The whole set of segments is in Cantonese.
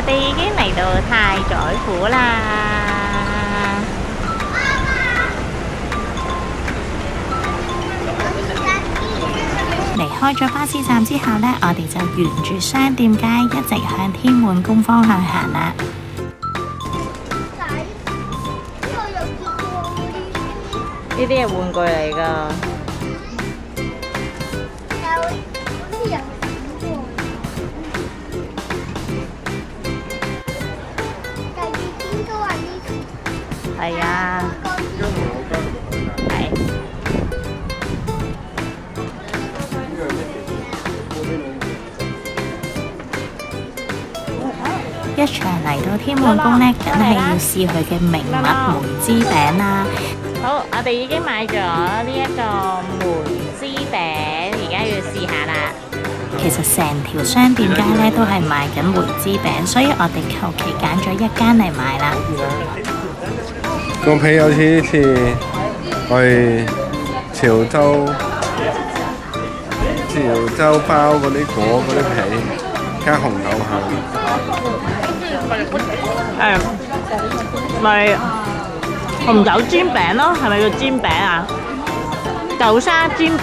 哋已經嚟到太宰府啦。離開咗巴士站之後呢，我哋就沿住商店街一直向天滿宮方向行啦。呢啲係玩具嚟㗎。係啊，係。一場嚟到天滿宮呢，梗係要試佢嘅名物梅枝餅啦。好，我哋已經買咗呢一個梅枝餅，而家要試下啦。其實成條商店街呢都係賣緊梅枝餅，所以我哋求其揀咗一間嚟買啦。個皮有似我哋潮州包嗰啲果嗰啲皮，加紅豆餡。咪紅豆煎餅咯，係咪叫煎餅啊？豆沙煎餅，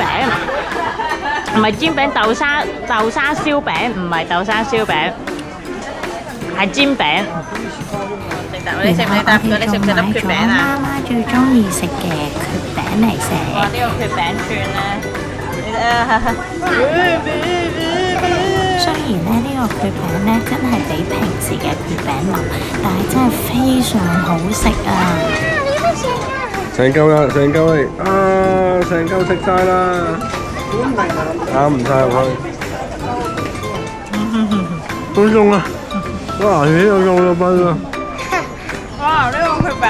唔係煎餅，豆沙燒餅，唔係豆沙燒餅，係煎餅。你食唔食得？你食唔食得缺餅啊？媽媽最中意食嘅缺餅嚟食。哇！呢個缺餅串咧，雖然咧呢個缺餅咧真係比平時嘅缺餅腍，但係真係非常好食啊！成嚿啦，成嚿嚟啊！成嚿食晒啦，啱唔晒入去。好用啊！哇！咦，有用咗賓啊！哇！呢個缺餅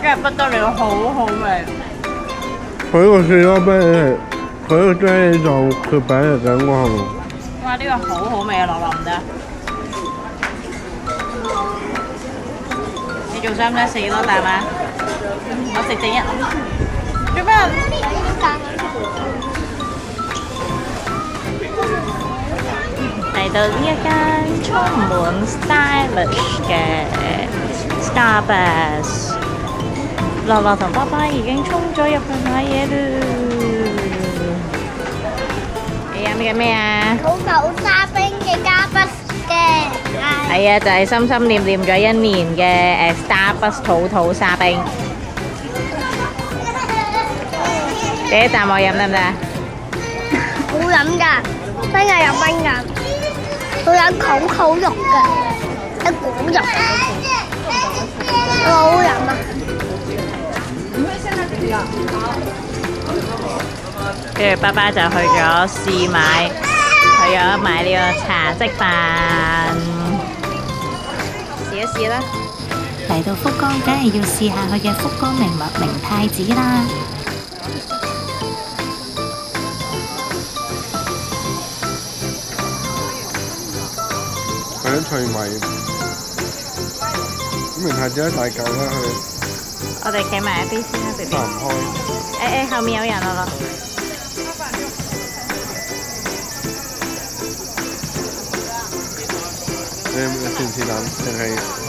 真係不得了，好好味。佢呢個士多啤梨，佢呢個啫喱狀缺餅嚟緊喎。哇！呢個好好味啊，落唔得。你仲想唔想食多啖啊？我食剩一。做咩？嚟到呢一間充滿 stylish 嘅 Starbucks， 樂樂同爸爸已經衝咗入去買嘢啦。你飲嘅咩啊？土豆沙冰嘅加不嘅。係啊，就係心心念念咗一年嘅Starbucks 土沙冰。第一啖我飲得唔得啊？好飲㗎，真係有冰㗎。佢有烤肉㗎，有果肉，好好飲啊！跟住爸爸就去咗試買，去咗買呢個茶漬飯，試一試啦。嚟到福岡，梗係要試下佢嘅福岡名物明太子啦。佢啲脆米，咁明太子一大嚿啦，佢。我哋企埋一邊先啦，B B。行唔開。後面有人咯。你似唔似蛋？定係湯？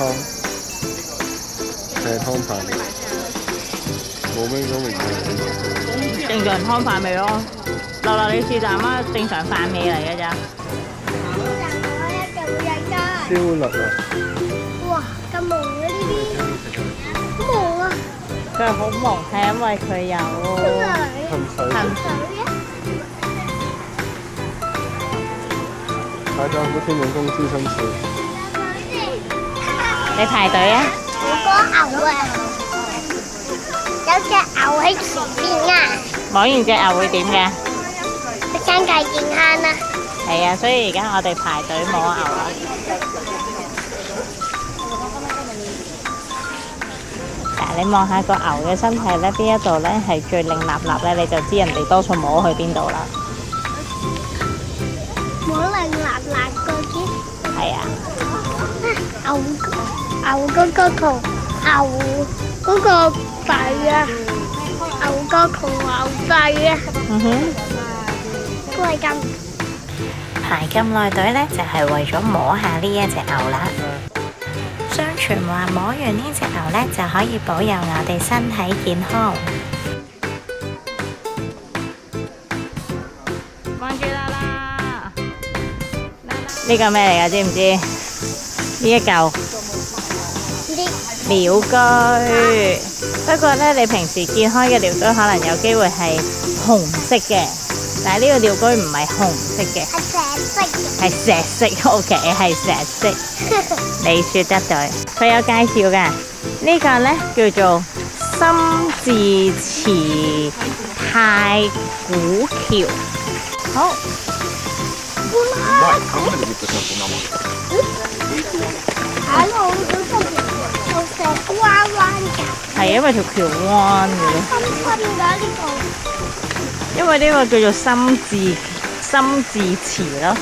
定係湯飯？冇咩咁明顯。正常湯飯味咯。樂樂，你試啖啊，正常飯味嚟嘅咋。燒栗啊！哇，咁濃嘅呢啲，好濃啊！佢係好濃，係因為佢有噴水。水嘅。太宰府天滿宮資深市。你排隊啊？好多牛啊！有隻牛喺前邊啊！摸完隻牛會點嘅？身體健康啊！係啊，所以而家我哋排隊摸牛啊！嗱，你望下個牛嘅身體咧，邊一度咧係最靚立立咧，你就知人哋多數摸去邊度啦。摸靚辣辣嗰啲。係啊。牛嗰個同牛嗰個肺啊，牛角同牛肺啊。嗯哼。都係咁。排咁耐隊呢，就係為咗摸下呢一隻牛啦。相傳話摸完呢隻牛呢，就可以保佑我哋身體健康。望住啦！呢個咩嚟㗎？知唔知？呢一嚿鳥居。不過呢，你平時見開嘅鳥居可能有機會係紅色嘅，但係呢個鳥居唔係紅色嘅，係石色。OK， 係石色。你說得對。佢有介紹㗎，呢個呢叫做深字池太古橋。好。係因為條橋彎嘅咯。因為呢個叫做深字池咯。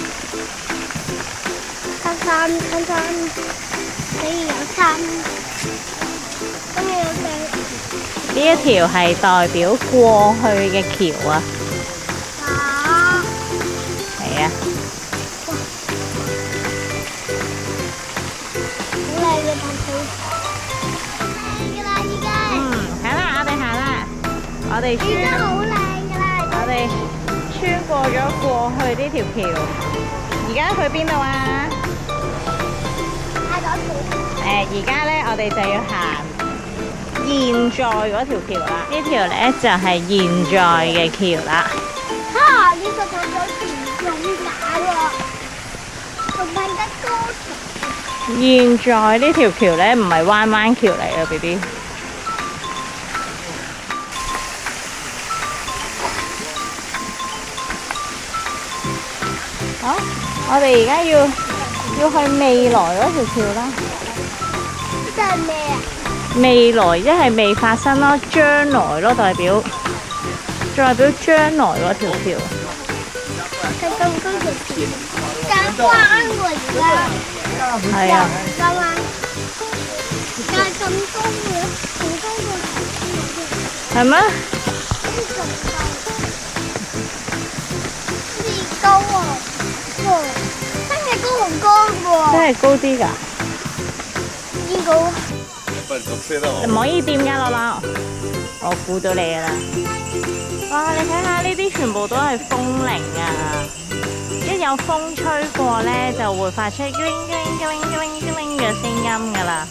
呢一條係代表過去嘅橋啊。係啊。我哋穿過咗過去呢條橋，而家去邊度啊？而家呢，我哋就要行現在嗰條橋啦。呢條呢，就係現在嘅橋啦。呢個睇到前架喎，仲噴得高。現在呢條橋呢，唔係彎彎橋嚟啊 ，BB。好，我哋而家要去未來嗰條橋啦。即係咩啊？未來即係未發生咯，將來咯，代表將來嗰條橋。係咁高條橋，咁彎喎而家。係啊。但係咁高嘅，咁高嘅。係咩？高啊！真係高唔高喎？真係高啲㗎。呢個唔可以掂㗎，樂樂。我估到你㗎啦。哇！你睇下呢啲全部都係風鈴啊！一有風吹過咧，就會發出 ring ring ring ring ring 嘅聲音㗎啦。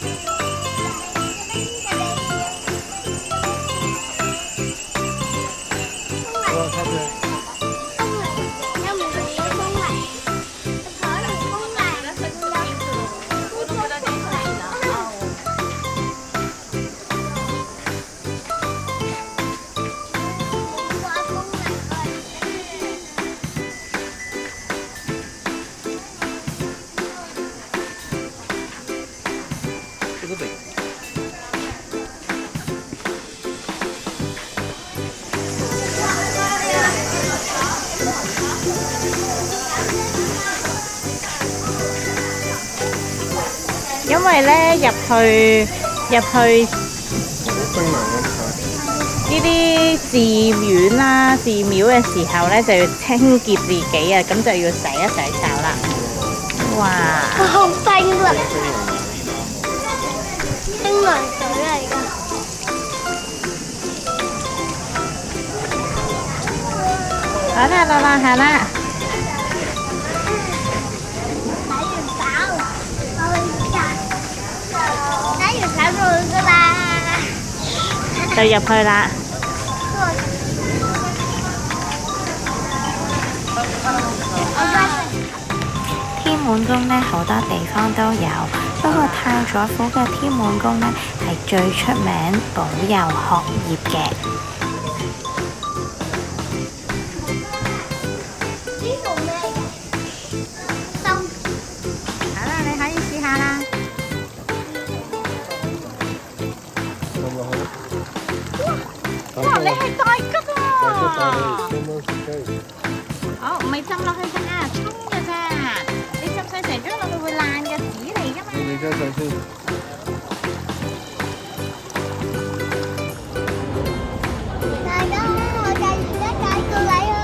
因為咧入去呢啲寺院啦、寺廟嘅時候咧，就要清潔自己啊，咁就要洗一洗手啦。哇！好冰啊！冰涼水嚟㗎。好啦，樂樂，行啦。就入去啦。天滿宮呢，好多地方都有，不過太宰府嘅天滿宮呢，係最出名保佑學業嘅。呢度咩嘅？好啦，你可以試下啦。哇！你係大吉喎！好，唔係浸落去㗎，沖㗎咋。你浸晒成張落去會爛嘅紙嚟㗎嘛。你加上先。大家好，我哋而家解到嚟去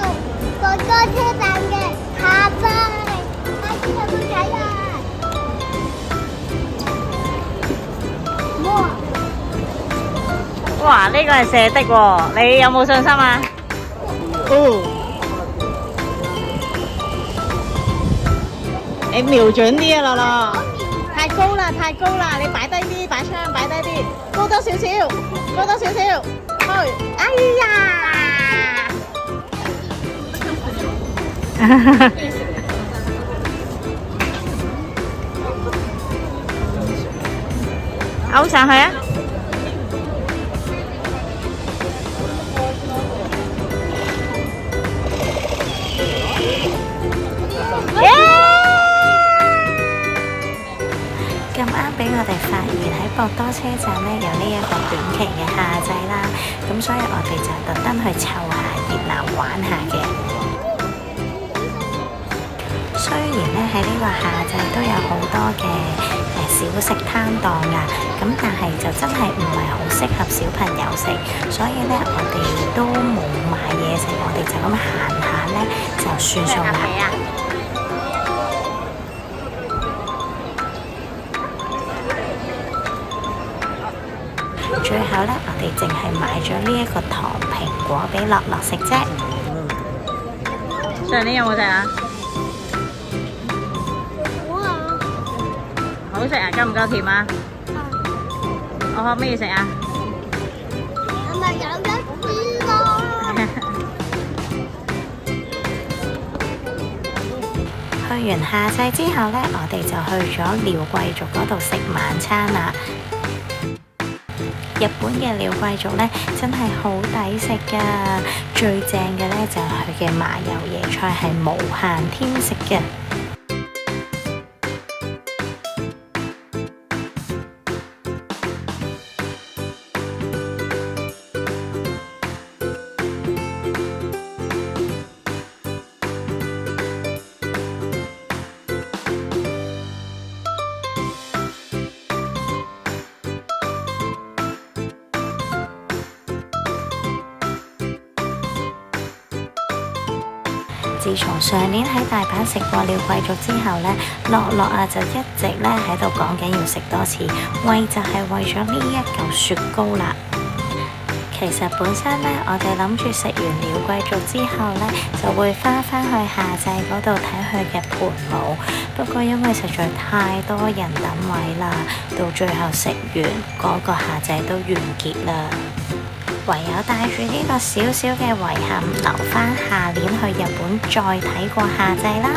過多車站嘅下巴。哇！呢個係射的喎，你有冇信心啊？哦，你瞄準啲啊，樂樂！太高啦，太高啦！你擺低啲，擺槍擺低啲，高多少少，高多少少，去！哎呀！勾上去啊！咁啱俾我哋發現喺博多車站呢有呢一個短期嘅夏祭啦，咁所以我哋就特登去湊下熱鬧玩下嘅。雖然呢喺呢個夏祭都有好多嘅小食攤檔㗎，咁但係就真係唔係好適合小朋友食，所以呢我哋都冇買嘢食，我哋就咁行下呢就算數啦。最後呢，我哋淨係買咗呢一個糖蘋果俾樂樂食啫。上年有冇食啊？好食啊！夠唔夠甜啊？我可唔可以食啊？係咪有一支咯？去完夏祭之後呢，我哋就去咗廖貴族嗰度食晚餐啦。日本嘅廖貴族呢，真係好抵食㗎，最正嘅呢，就係佢嘅麻油椰菜係無限添食嘅。自從上年喺大阪食過廖貴族之後呢，樂樂啊就一直咧喺度講緊要食多次，為就係為咗呢一嚿雪糕啦。其實本身呢，我哋諗住食完廖貴族之後呢，就會翻返去夏祭嗰度睇佢嘅盤舞，不過因為實在太多人等位啦，到最後食完嗰個夏祭都完結啦。唯有帶住呢個小小嘅遺憾，留返下年去日本再睇過夏祭啦。